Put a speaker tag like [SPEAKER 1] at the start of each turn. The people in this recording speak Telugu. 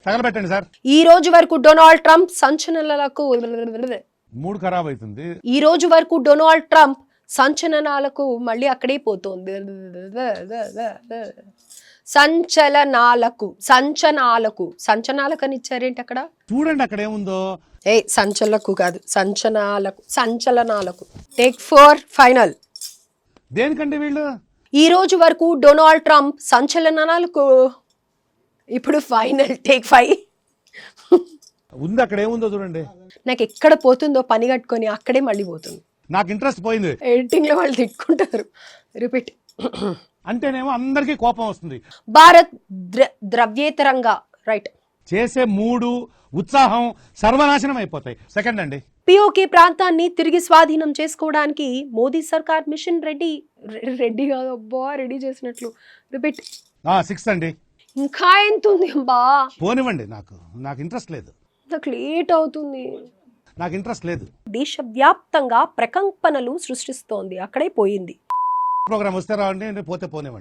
[SPEAKER 1] తగలబెట్టండి సార్.
[SPEAKER 2] ఈ రోజు వరకు డొనాల్డ్ ట్రంప్ సంచలనాలకు
[SPEAKER 1] మూడు ఖరాబ్ అవుతుంది.
[SPEAKER 2] ఈ రోజు వరకు డొనాల్డ్ ట్రంప్ సంచలనాలకు మళ్ళీ అక్కడే పోతుంది. సంచనాలకు అని ఇచ్చారేంటి అక్కడ?
[SPEAKER 1] చూడండి అక్కడ ఏముందో.
[SPEAKER 2] సంచలకు కాదు, సంచలనాలకు. Take 4 final.
[SPEAKER 1] దేనికండి వీళ్ళు?
[SPEAKER 2] ఈ రోజు వరకు డొనాల్డ్ ట్రంప్ సంచలనాలకు, ఇప్పుడు ఫైనల్. టేక్ 5
[SPEAKER 1] ఉంది. అక్కడ ఏముందో చూడండి.
[SPEAKER 2] నాకు ఎక్కడ పోతుందో పని కట్టుకొని అక్కడే మళ్ళీ పోతుంది.
[SPEAKER 1] నాకు ఇంట్రెస్ట్ పోయింది.
[SPEAKER 2] ఎడిటింగ్ లో వాళ్ళు తిట్టుకుంటారు. రిపీట్
[SPEAKER 1] అంటేనేమో అందరికీ కోపం వస్తుంది.
[SPEAKER 2] భారత్ ద్రవ్యేతరంగా రైట్
[SPEAKER 1] చేసే మూడు ఉత్సాహం సర్వనాశనం అయిపోతాయి. సెకండ్ అండి,
[SPEAKER 2] పిఓకే ప్రాంతాన్ని తిరిగి స్వాధీనం చేసుకోవడానికి మోదీ సర్కార్ మిషన్ రెడీ కాదు అబ్బా, రెడీ చేసినట్లు. రిపీట్.
[SPEAKER 1] 6 అండి.
[SPEAKER 2] ఇంకా ఎంత ఉంది అబ్బా?
[SPEAKER 1] పోనివ్వండి. నాకు ఇంట్రెస్ట్ లేదు.
[SPEAKER 2] నాకు లేట్ అవుతుంది.
[SPEAKER 1] నాకు ఇంట్రెస్ట్ లేదు.
[SPEAKER 2] దేశవ్యాప్తంగా ప్రకంపనలు సృష్టిస్తోంది. అక్కడే పోయింది.
[SPEAKER 1] ప్రోగ్రామ్ వస్తే రావండి, పోతే పోనివ్వండి.